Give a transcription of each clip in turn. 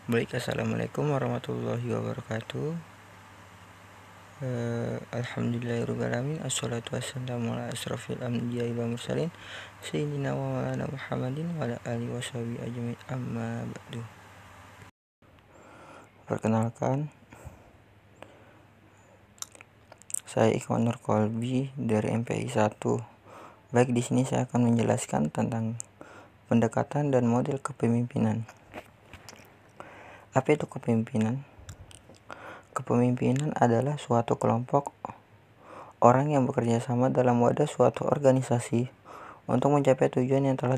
Baik, assalamualaikum warahmatullahi wabarakatuh. Alhamdulillahirrahmanirrahim. Assalatu wassalamu ala asrafil anbiya'i wal mursalin sayyidina wa maulana Muhammadin wa ala alihi washabihi ajmain, amma ba'du. Perkenalkan, saya Ikhwan Nur Kolbi dari MPI 1. Baik, di sini saya akan menjelaskan tentang pendekatan dan model kepemimpinan. Apa itu kepemimpinan? Kepemimpinan adalah suatu kelompok orang yang bekerja sama dalam wadah suatu organisasi untuk mencapai tujuan yang telah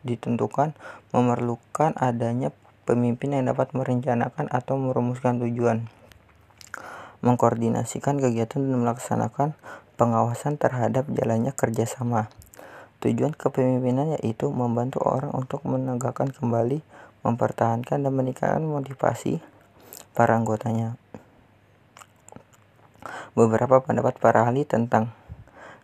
ditentukan, memerlukan adanya pemimpin yang dapat merencanakan atau merumuskan tujuan, mengkoordinasikan kegiatan dan melaksanakan pengawasan terhadap jalannya kerjasama. Tujuan kepemimpinan yaitu membantu orang untuk menegakkan kembali, mempertahankan dan meningkatkan motivasi para anggotanya. Beberapa pendapat para ahli tentang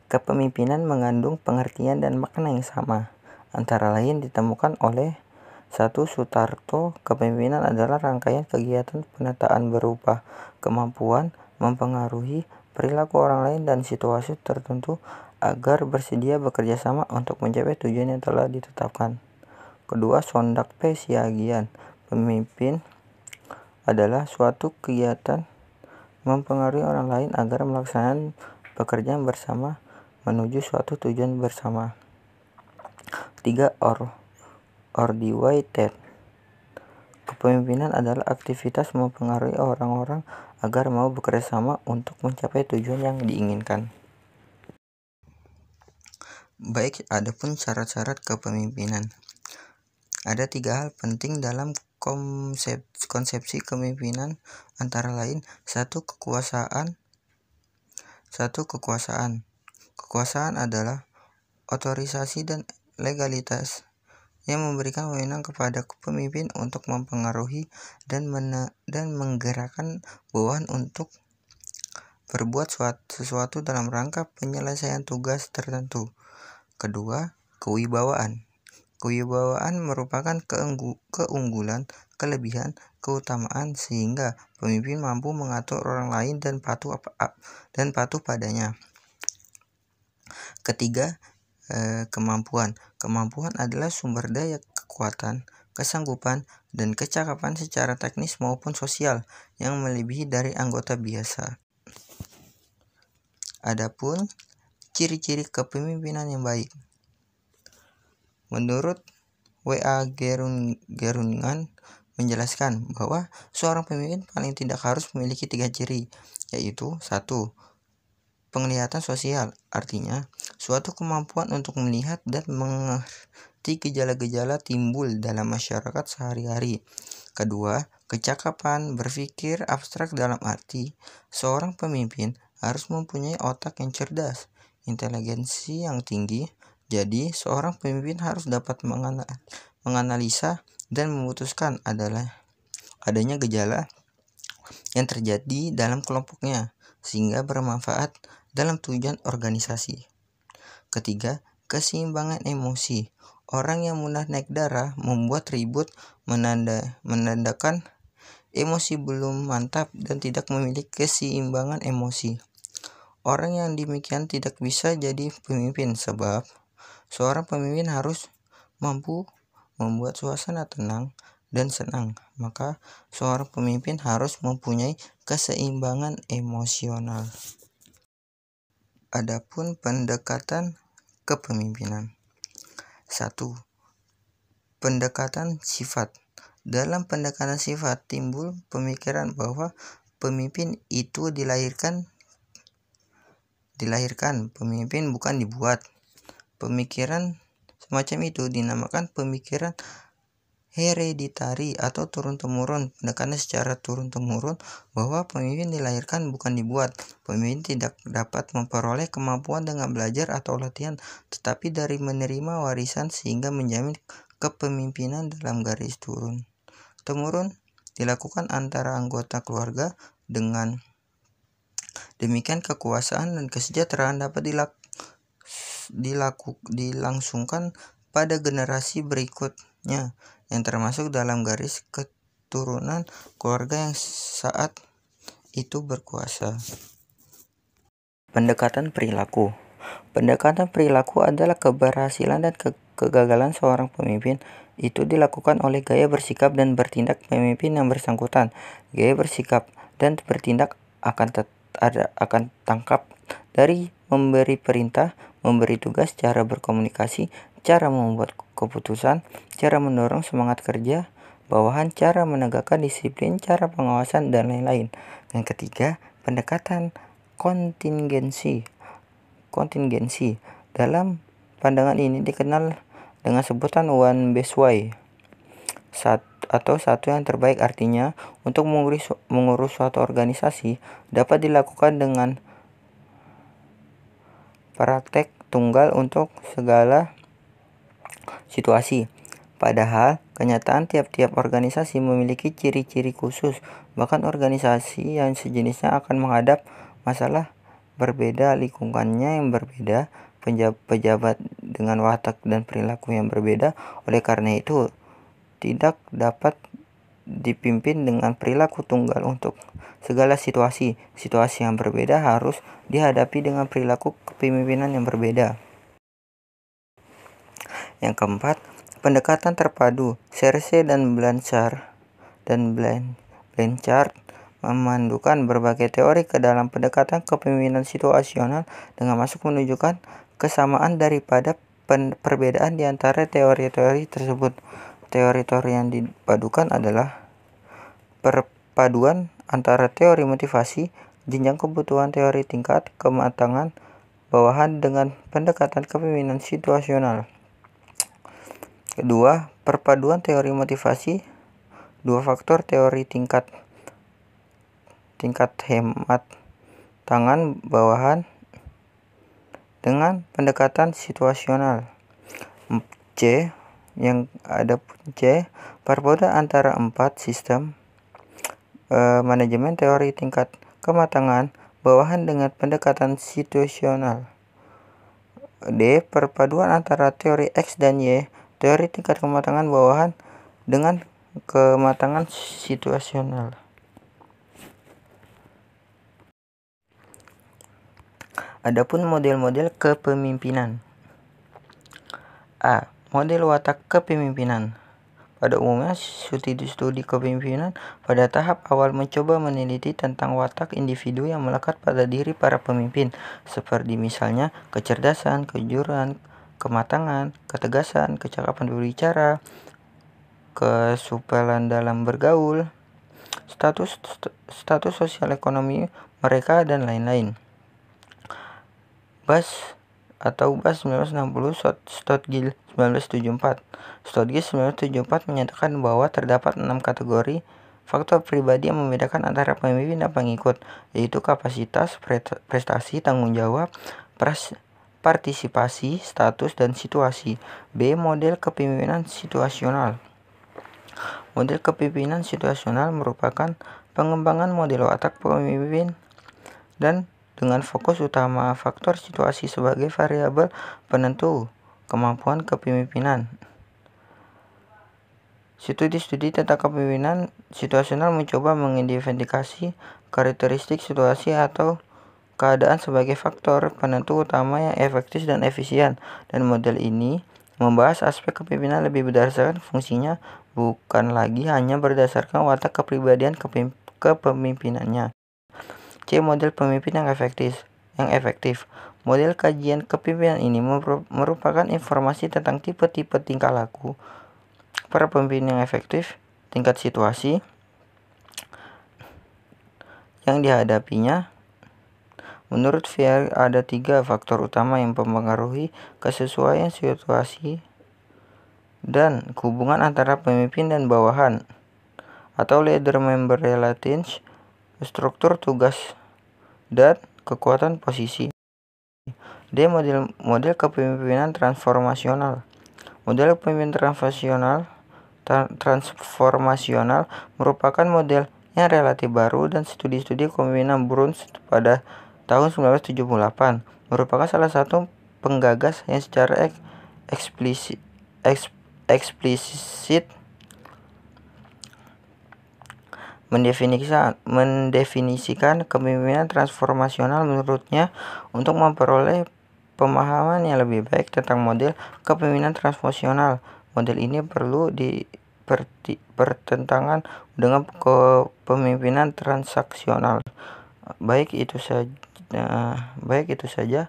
kepemimpinan mengandung pengertian dan makna yang sama. Antara lain ditemukan oleh 1. Sutarto, kepemimpinan adalah rangkaian kegiatan penataan berupa kemampuan mempengaruhi perilaku orang lain dan situasi tertentu agar bersedia bekerja sama untuk mencapai tujuan yang telah ditetapkan. Kedua, Sondak P. Siagian, pemimpin adalah suatu kegiatan mempengaruhi orang lain agar melaksanakan pekerjaan bersama menuju suatu tujuan bersama. 3. Ordi Whitehead, kepemimpinan adalah aktivitas mempengaruhi orang-orang agar mau bekerja sama untuk mencapai tujuan yang diinginkan. Baik, adapun syarat-syarat kepemimpinan. Ada 3 hal penting dalam konsepsi kepemimpinan, antara lain 1. Kekuasaan. Kekuasaan adalah otorisasi dan legalitas yang memberikan wewenang kepada pemimpin untuk mempengaruhi dan menggerakkan bawahan untuk berbuat sesuatu dalam rangka penyelesaian tugas tertentu. Kedua, kewibawaan. Kewibawaan merupakan keunggulan, kelebihan, keutamaan sehingga pemimpin mampu mengatur orang lain dan patuh padanya. Ketiga, kemampuan. Kemampuan adalah sumber daya kekuatan, kesanggupan, dan kecakapan secara teknis maupun sosial yang melebihi dari anggota biasa. Adapun ciri-ciri kepemimpinan yang baik. Menurut W.A. Geruningan menjelaskan bahwa seorang pemimpin paling tidak harus memiliki 3 ciri, yaitu 1. Penglihatan sosial, artinya suatu kemampuan untuk melihat dan mengerti gejala-gejala timbul dalam masyarakat sehari-hari. Kedua, kecakapan berpikir abstrak dalam arti seorang pemimpin harus mempunyai otak yang cerdas, inteligensi yang tinggi. Jadi, seorang pemimpin harus dapat menganalisa dan memutuskan adanya gejala yang terjadi dalam kelompoknya sehingga bermanfaat dalam tujuan organisasi. Ketiga, keseimbangan emosi. Orang yang mudah naik darah, membuat ribut, menandakan emosi belum mantap dan tidak memiliki keseimbangan emosi. Orang yang demikian tidak bisa jadi pemimpin, sebab seorang pemimpin harus mampu membuat suasana tenang dan senang. Maka seorang pemimpin harus mempunyai keseimbangan emosional. Adapun pendekatan kepemimpinan. 1. Pendekatan sifat. Dalam pendekatan sifat timbul pemikiran bahwa pemimpin itu dilahirkan, pemimpin bukan dibuat. Pemikiran semacam itu dinamakan pemikiran hereditari atau turun-temurun. Pendekatan secara turun-temurun bahwa pemimpin dilahirkan bukan dibuat. Pemimpin tidak dapat memperoleh kemampuan dengan belajar atau latihan, tetapi dari menerima warisan sehingga menjamin kepemimpinan dalam garis turun-temurun dilakukan antara anggota keluarga. Dengan demikian kekuasaan dan kesejahteraan dapat dilangsungkan pada generasi berikutnya yang termasuk dalam garis keturunan keluarga yang saat itu berkuasa. Pendekatan perilaku. Pendekatan perilaku adalah keberhasilan dan kegagalan seorang pemimpin. Itu dilakukan oleh gaya bersikap dan bertindak pemimpin yang bersangkutan. Gaya bersikap dan bertindak akan tangkap dari memberi perintah, memberi tugas, cara berkomunikasi, cara membuat keputusan, cara mendorong semangat kerja bawahan, cara menegakkan disiplin, cara pengawasan, dan lain-lain. Yang ketiga, pendekatan kontingensi. Dalam pandangan ini dikenal dengan sebutan one best way atau satu yang terbaik. Artinya, untuk mengurus suatu organisasi dapat dilakukan dengan praktek tunggal untuk segala situasi. Padahal, kenyataan tiap-tiap organisasi memiliki ciri-ciri khusus. Bahkan organisasi yang sejenisnya akan menghadap masalah berbeda, lingkungannya yang berbeda, pejabat dengan watak dan perilaku yang berbeda. Oleh karena itu, tidak dapat dipimpin dengan perilaku tunggal untuk segala situasi. Situasi yang berbeda harus dihadapi dengan perilaku kepemimpinan yang berbeda. Yang keempat, pendekatan terpadu. Cersei dan Blanchard memandukan berbagai teori ke dalam pendekatan kepemimpinan situasional dengan masuk menunjukkan kesamaan daripada perbedaan di antara teori-teori tersebut. Teori-teori yang dipadukan adalah perpaduan antara teori motivasi, jenjang kebutuhan, teori tingkat kematangan bawahan dengan pendekatan kepemimpinan situasional. Kedua, perpaduan teori motivasi, dua faktor teori tingkat hemat tangan bawahan dengan pendekatan situasional. C, perpaduan antara 4 sistem manajemen teori tingkat kematangan bawahan dengan pendekatan situasional. D, perpaduan antara teori X dan Y, teori tingkat kematangan bawahan dengan kematangan situasional. Adapun model-model kepemimpinan. A. Model watak kepemimpinan. Pada umumnya, studi kepemimpinan pada tahap awal mencoba meneliti tentang watak individu yang melekat pada diri para pemimpin, seperti misalnya kecerdasan, kejujuran, kematangan, ketegasan, kecakapan berbicara, kesupelan dalam bergaul, status sosial ekonomi mereka, dan lain-lain. Bass 1960, Stotgill 1974. Stotgill 1974 menyatakan bahwa terdapat 6 kategori faktor pribadi yang membedakan antara pemimpin dan pengikut, yaitu kapasitas, prestasi, tanggung jawab, partisipasi, status, dan situasi. B. Model kepemimpinan situasional. Model kepemimpinan situasional merupakan pengembangan model watak pemimpin dan dengan fokus utama faktor situasi sebagai variabel penentu kemampuan kepemimpinan. Studi-studi tentang kepemimpinan situasional mencoba mengidentifikasi karakteristik situasi atau keadaan sebagai faktor penentu utama yang efektif dan efisien, dan model ini membahas aspek kepemimpinan lebih berdasarkan fungsinya, bukan lagi hanya berdasarkan watak kepribadian kepemimpinannya. C. Model pemimpin yang efektif. Model kajian kepemimpinan ini merupakan informasi tentang tipe-tipe tingkah laku para pemimpin yang efektif, tingkat situasi yang dihadapinya. Menurut Fier, ada 3 faktor utama yang mempengaruhi kesesuaian situasi dan hubungan antara pemimpin dan bawahan, atau leader-member relations, struktur tugas, dan kekuatan posisi. D. Model kepemimpinan transformasional. Model kepemimpinan transformasional merupakan model yang relatif baru, dan studi-studi kepemimpinan Bruns pada tahun 1978 merupakan salah satu penggagas yang secara eksplisit mendefinisikan kepemimpinan transformasional menurutnya untuk memperoleh pemahaman yang lebih baik tentang model kepemimpinan transformasional. Model ini perlu bertentangan dengan kepemimpinan transaksional. Baik itu saja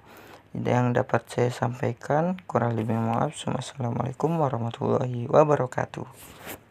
yang dapat saya sampaikan. Kurang lebih maaf. Wassalamualaikum warahmatullahi wabarakatuh.